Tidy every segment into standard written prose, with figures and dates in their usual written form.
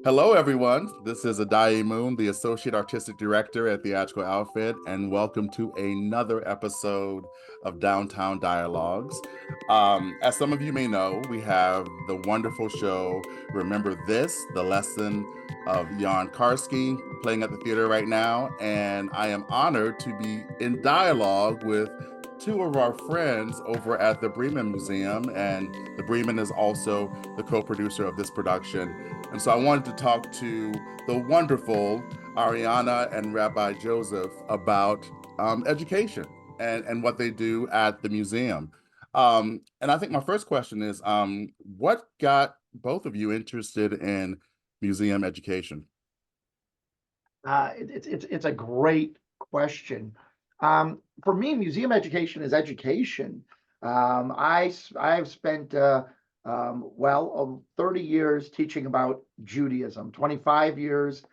Hello, everyone. This is Addae Moon, the Associate Artistic Director at Theatrical Outfit, and welcome to another episode of Downtown Dialogues. As some of you may know, we have the wonderful show Remember This, the Lesson of Jan Karski, playing at the theater right now, and I am honored to be in dialogue with two of our friends over at the Breman Museum, and the Breman is also the co-producer of this production. And so I wanted to talk to the wonderful Ariana and Rabbi Joseph about education and what they do at the museum. And I think my first question is, what got both of you interested in museum education? It's a great question. For me, museum education is education. I've spent 30 years teaching about Judaism, 25 years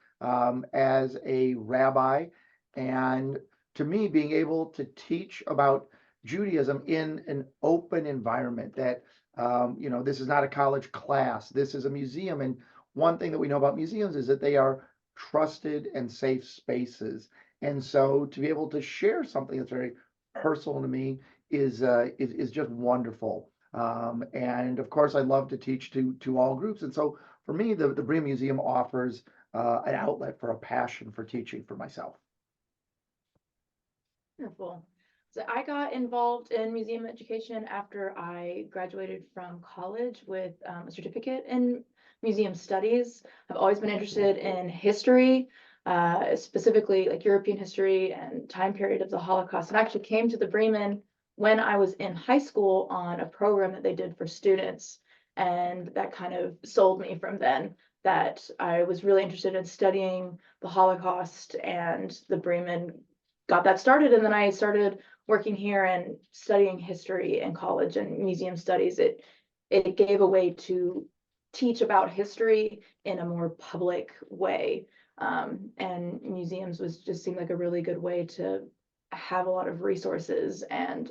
as a rabbi, and to me, being able to teach about Judaism in an open environment that this is not a college class, this is a museum. And one thing that we know about museums is that they are trusted and safe spaces. And so to be able to share something that's very personal to me is just wonderful. And of course, I love to teach to all groups. And so for me, the Bremen Museum offers an outlet for a passion for teaching for myself. Wonderful. So I got involved in museum education after I graduated from college with a certificate in museum studies. I've always been interested in history, specifically like European history and time period of the Holocaust. And I actually came to the Bremen when I was in high school on a program that they did for students. And that kind of sold me from then, that I was really interested in studying the Holocaust, and the Bremen got that started. And then I started working here and studying history in college and museum studies. It gave a way to teach about history in a more public way. And museums just seemed like a really good way to have a lot of resources and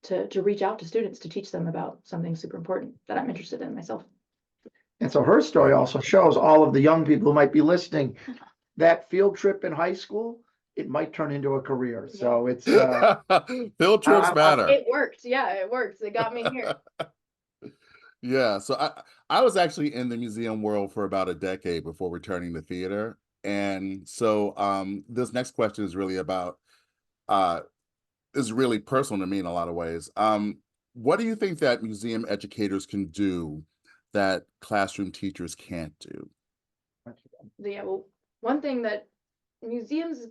to reach out to students to teach them about something super important that I'm interested in myself. And so her story also shows all of the young people who might be listening, that field trip in high school, it might turn into a career. Yeah. So it's field trips matter. It worked. Yeah, it worked. It got me here. Yeah, so I was actually in the museum world for about a decade before returning to theater. And so this next question is really about is really personal to me in a lot of ways. What do you think that museum educators can do that classroom teachers can't do? Yeah, well, one thing that museums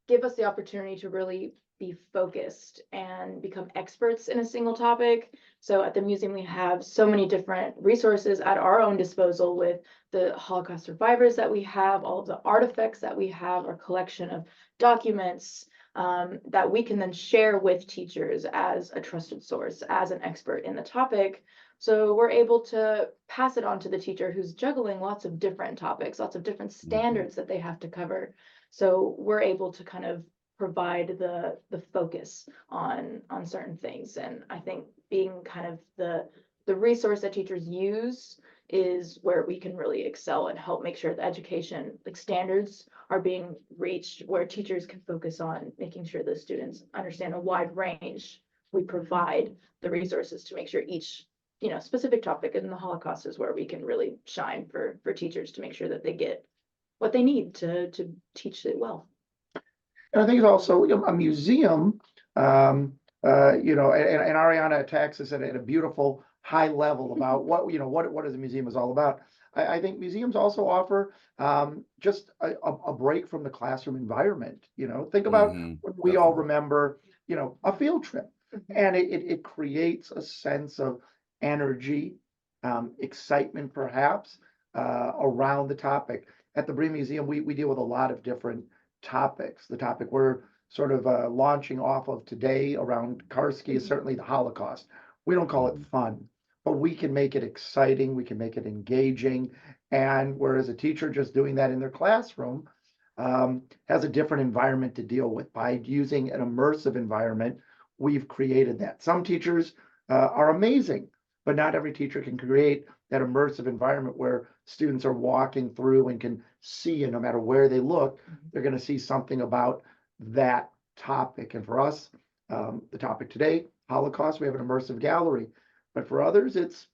give us the opportunity to really be focused and become experts in a single topic. So at the museum, we have so many different resources at our own disposal with the Holocaust survivors that we have, all of the artifacts that we have, our collection of documents that we can then share with teachers as a trusted source, as an expert in the topic. So we're able to pass it on to the teacher who's juggling lots of different topics, lots of different standards that they have to cover. So we're able to kind of provide the focus on certain things. And I think being kind of the resource that teachers use is where we can really excel and help make sure the education like standards are being reached, where teachers can focus on making sure the students understand a wide range. We provide the resources to make sure each specific topic in the Holocaust is where we can really shine for teachers to make sure that they get what they need to teach it well. And I think it's also a museum, and Ariana attacks us at a beautiful high level about what is a museum is all about. I think museums also offer just a break from the classroom environment. Think about when we all remember, a field trip, and it creates a sense of energy, excitement, perhaps, around the topic. At the Bremen Museum, we deal with a lot of different topics. The topic we're sort of launching off of today around Karski is certainly the Holocaust. We don't call it fun, but we can make it exciting, we can make it engaging. And whereas a teacher just doing that in their classroom has a different environment to deal with. By using an immersive environment, we've created that. Some teachers are amazing but not every teacher can create that immersive environment where students are walking through and can see, and no matter where they look, they're going to see something about that topic. And for us, the topic today, Holocaust, we have an immersive gallery. But for others, it's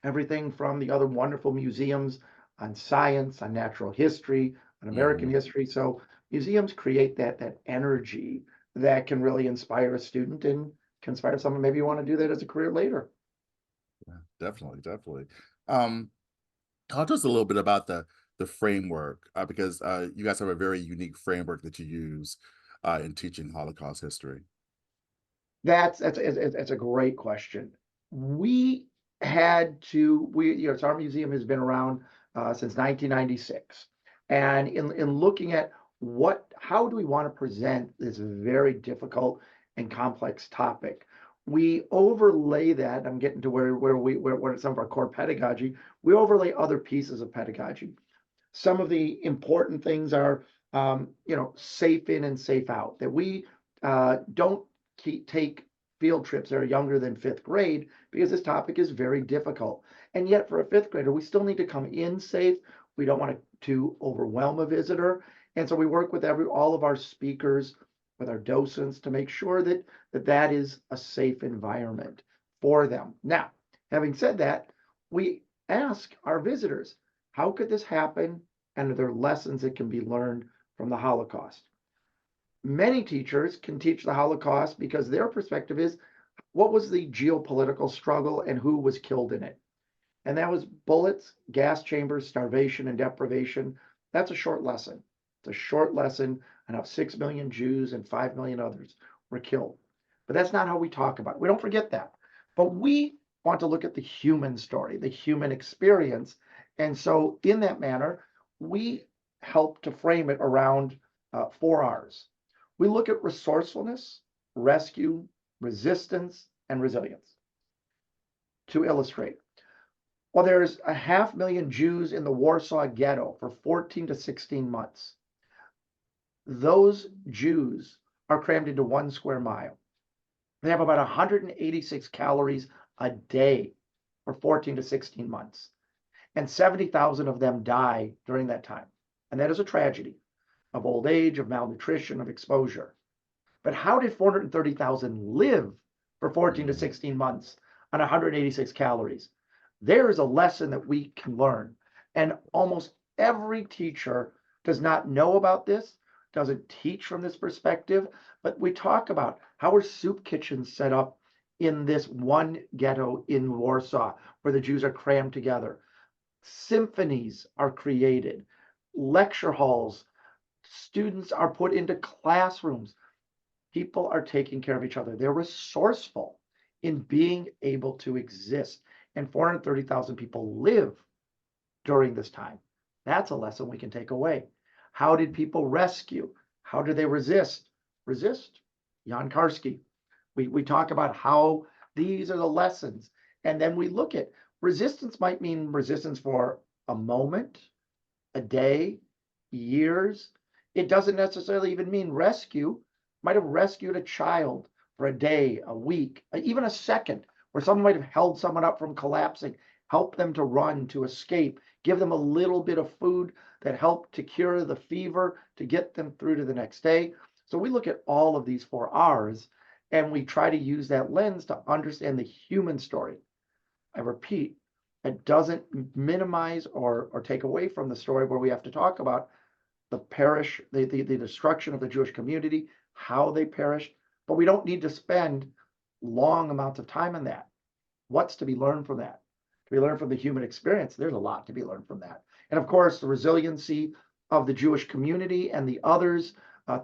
everything from the other wonderful museums on science, on natural history, on American history. So museums create that energy that can really inspire a student and can inspire someone. Maybe you want to do that as a career later. Yeah, definitely, definitely. Talk to us a little bit about the framework, because you guys have a very unique framework that you use in teaching Holocaust history. That's a great question. We had to, so our museum has been around since 1996. And in looking at how do we want to present this very difficult and complex topic, we overlay that. I'm getting to where some of our core pedagogy, we overlay other pieces of pedagogy. Some of the important things are, safe in and safe out, that we don't take field trips that are younger than fifth grade because this topic is very difficult. And yet for a fifth grader, we still need to come in safe. We don't want to overwhelm a visitor. And so we work with all of our speakers, with our docents to make sure that is a safe environment for them. Now, having said that, we ask our visitors, how could this happen? And are there lessons that can be learned from the Holocaust? Many teachers can teach the Holocaust because their perspective is, what was the geopolitical struggle and who was killed in it? And that was bullets, gas chambers, starvation, and deprivation. That's a short lesson. It's a short lesson on how 6 million Jews and 5 million others were killed. But that's not how we talk about it. We don't forget that. But we want to look at the human story, the human experience. And so in that manner, we help to frame it around 4 R's. We look at resourcefulness, rescue, resistance, and resilience. To illustrate, well, there's 500,000 Jews in the Warsaw ghetto for 14 to 16 months. Those Jews are crammed into 1 square mile. They have about 186 calories a day for 14 to 16 months. And 70,000 of them die during that time. And that is a tragedy of old age, of malnutrition, of exposure. But how did 430,000 live for 14 to 16 months on 186 calories? There is a lesson that we can learn. And almost every teacher does not know about this, doesn't teach from this perspective, but we talk about how are soup kitchens set up in this one ghetto in Warsaw where the Jews are crammed together. Symphonies are created, lecture halls, students are put into classrooms. People are taking care of each other. They're resourceful in being able to exist. And 430,000 people live during this time. That's a lesson we can take away. How did people rescue? How did they resist? Resist. Jan Karski. We talk about how these are the lessons. And then we look at resistance might mean resistance for a moment, a day, years. It doesn't necessarily even mean rescue. Might have rescued a child for a day, a week, even a second, where someone might have held someone up from collapsing, help them to run, to escape, give them a little bit of food that helped to cure the fever, to get them through to the next day. So we look at all of these 4 R's, and we try to use that lens to understand the human story. I repeat, it doesn't minimize or take away from the story where we have to talk about the destruction of the Jewish community, how they perished, but we don't need to spend long amounts of time on that. What's to be learned from that? To be learned from the human experience, there's a lot to be learned from that. And of course, the resiliency of the Jewish community and the others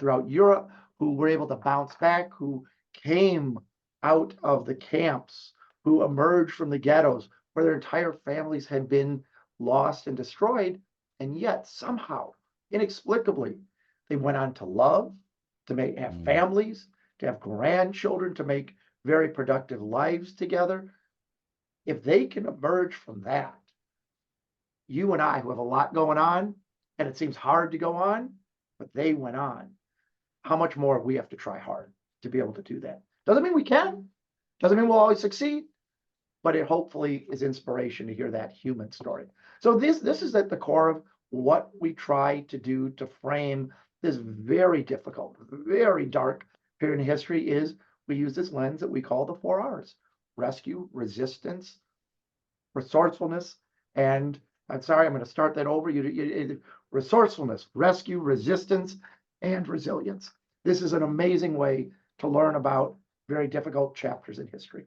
throughout Europe who were able to bounce back, who came out of the camps, who emerged from the ghettos, where their entire families had been lost and destroyed, and yet somehow, inexplicably, they went on to love, to have families, to have grandchildren, to make very productive lives together. If they can emerge from that, you and I, who have a lot going on, and it seems hard to go on, but they went on, how much more we have to try hard to be able to do that? Doesn't mean we can, doesn't mean we'll always succeed, but it hopefully is inspiration to hear that human story. So this is at the core of what we try to do to frame this very difficult, very dark period in history. Is we use this lens that we call the 4 R's: rescue, resistance, resourcefulness, and I'm sorry, I'm going to start that over. Resourcefulness, rescue, resistance, and resilience. This is an amazing way to learn about very difficult chapters in history.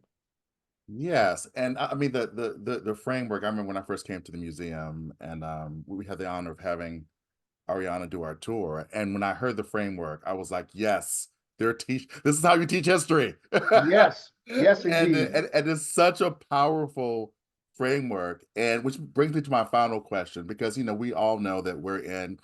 Yes, and I mean the framework. I remember when I first came to the museum, and we had the honor of having Ariana do our tour. And when I heard the framework, I was like, yes, this is how you teach history. Yes, yes, and, indeed. and it's such a powerful framework. And which brings me to my final question, because we all know that we're in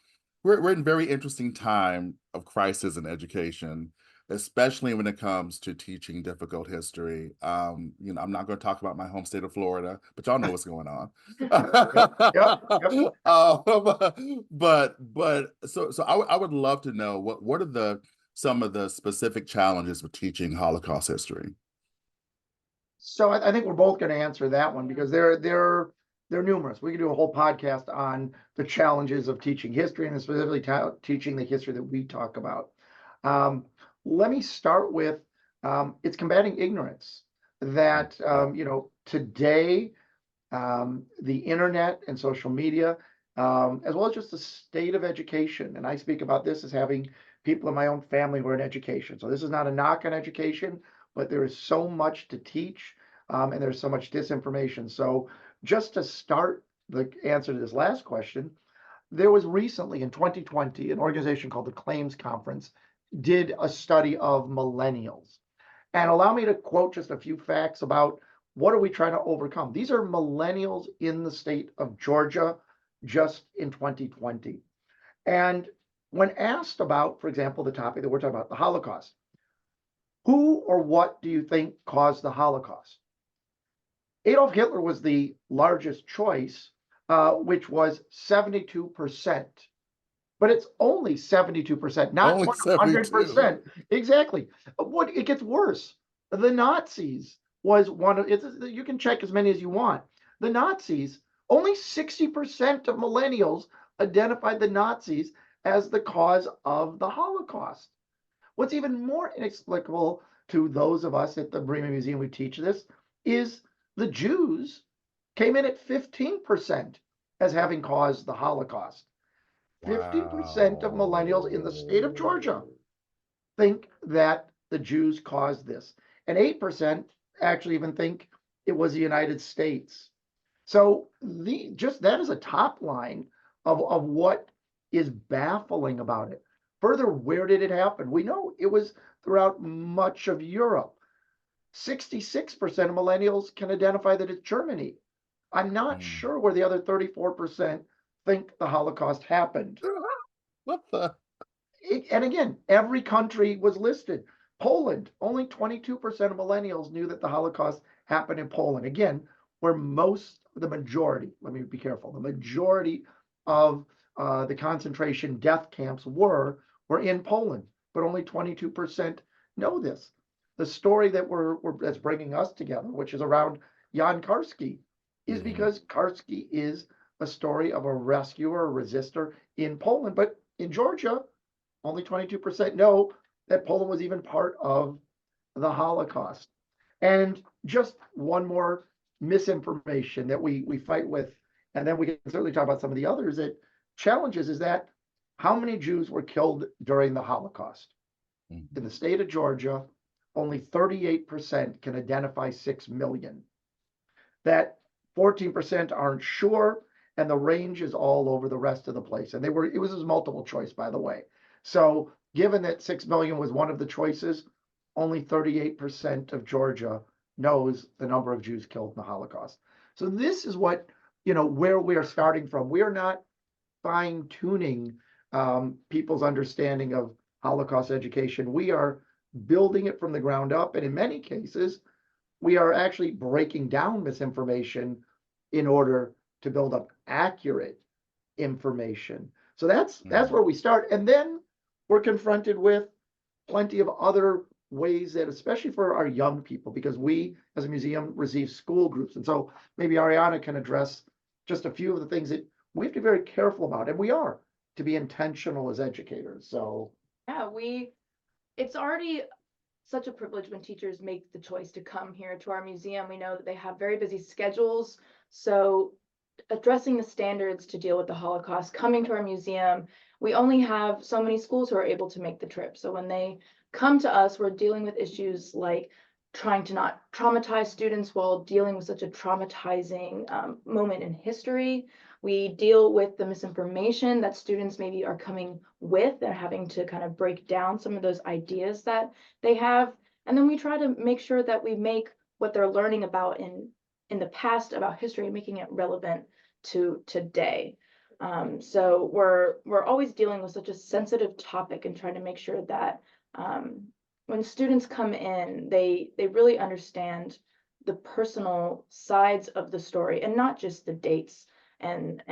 very interesting time of crisis in education, especially when it comes to teaching difficult history. I'm not going to talk about my home state of Florida, but y'all know what's going on. Yep. But so I would love to know what are some of the specific challenges with teaching Holocaust history. So I think we're both going to answer that one, because they're numerous. We could do a whole podcast on the challenges of teaching history, and specifically teaching the history that we talk about. Let me start with it's combating ignorance. That today, the internet and social media, as well as just the state of education, and I speak about this as having people in my own family who are in education. So this is not a knock on education, but there is so much to teach, and there's so much disinformation. So just to start the answer to this last question, there was recently in 2020, an organization called the Claims Conference did a study of millennials. And allow me to quote just a few facts about what are we trying to overcome. These are millennials in the state of Georgia just in 2020. And when asked about, for example, the topic that we're talking about, the Holocaust, who or what do you think caused the Holocaust? Adolf Hitler was the largest choice, which was 72%. But it's only 72%, not Only 100%. Exactly. It gets worse. The Nazis was one of you can check as many as you want. The Nazis, only 60% of millennials identified the Nazis as the cause of the Holocaust. What's even more inexplicable to those of us at the Breman Museum who teach this is the Jews came in at 15% as having caused the Holocaust. 50% of millennials in the state of Georgia think that the Jews caused this. And 8% actually even think it was the United States. So just that is a top line of what is baffling about it. Further, where did it happen? We know it was throughout much of Europe. 66% of millennials can identify that it's Germany. I'm not sure where the other 34% think the Holocaust happened. What the? And again, every country was listed. Poland, only 22% of millennials knew that the Holocaust happened in Poland. Again, where the majority, let me be careful, the majority of the concentration death camps were in Poland, but only 22% know this. The story that's bringing us together, which is around Jan Karski, is because Karski is a story of a rescuer, a resistor in Poland, but in Georgia, only 22% know that Poland was even part of the Holocaust. And just one more misinformation that we fight with, and then we can certainly talk about some of the others that challenges, is that how many Jews were killed during the Holocaust? In the state of Georgia, only 38% can identify 6 million. That 14% aren't sure, and the range is all over the rest of the place. And it was multiple choice, by the way. So given that 6 million was one of the choices, only 38% of Georgia knows the number of Jews killed in the Holocaust. So this is what, where we are starting from. We are not fine-tuning people's understanding of Holocaust education. We are building it from the ground up. And in many cases, we are actually breaking down misinformation in order to build up accurate information. So that's where we start. And then we're confronted with plenty of other ways that, especially for our young people, because we as a museum receive school groups. And so maybe Ariana can address just a few of the things that we have to be very careful about, and we are, to be intentional as educators. So Yeah, it's already such a privilege when teachers make the choice to come here to our museum. We know that they have very busy schedules. So addressing the standards to deal with the Holocaust, coming to our museum, we only have so many schools who are able to make the trip. So when they come to us, we're dealing with issues like trying to not traumatize students while dealing with such a traumatizing moment in history. We deal with the misinformation that students maybe are coming with and having to kind of break down some of those ideas that they have. And then we try to make sure that we make what they're learning about in the past about history, making it relevant to today. So we're always dealing with such a sensitive topic and trying to make sure that when students come in, they really understand the personal sides of the story and not just the dates and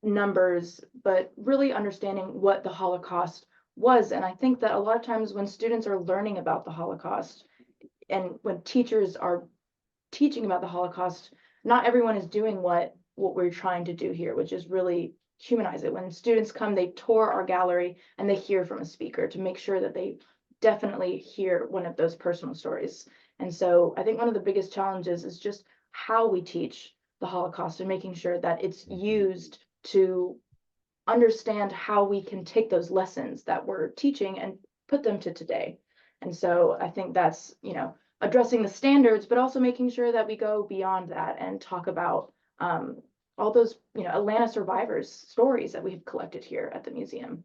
numbers, but really understanding what the Holocaust was. And I think that a lot of times when students are learning about the Holocaust and when teachers are teaching about the Holocaust, not everyone is doing what we're trying to do here, which is really humanize it. When students come, they tour our gallery and they hear from a speaker to make sure that they definitely hear one of those personal stories. And so I think one of the biggest challenges is just how we teach the Holocaust and making sure that it's used to understand how we can take those lessons that we're teaching and put them to today. And so I think that's, addressing the standards, but also making sure that we go beyond that and talk about all those, Atlanta survivors' stories that we've collected here at the museum.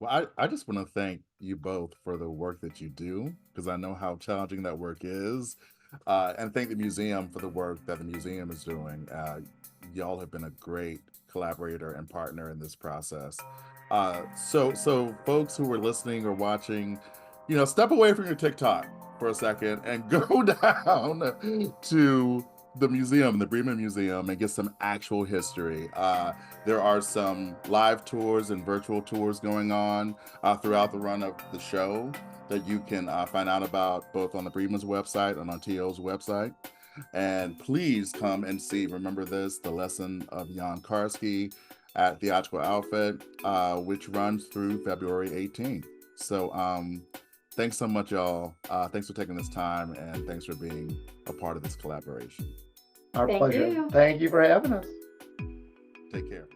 Well, I just want to thank you both for the work that you do, because I know how challenging that work is. And thank the museum for the work that the museum is doing. Y'all have been a great collaborator and partner in this process. So folks who are listening or watching, step away from your TikTok for a second and go down to the museum, the Breman Museum, and get some actual history. There are some live tours and virtual tours going on throughout the run of the show that you can find out about both on the Breman's website and on TO's website. And please come and see, remember this, the Lesson of Jan Karski at Theatrical Outfit, which runs through February 18th. So thanks so much, y'all. Thanks for taking this time, and thanks for being a part of this collaboration. Our Thank pleasure. you. Thank you for having us. Take care.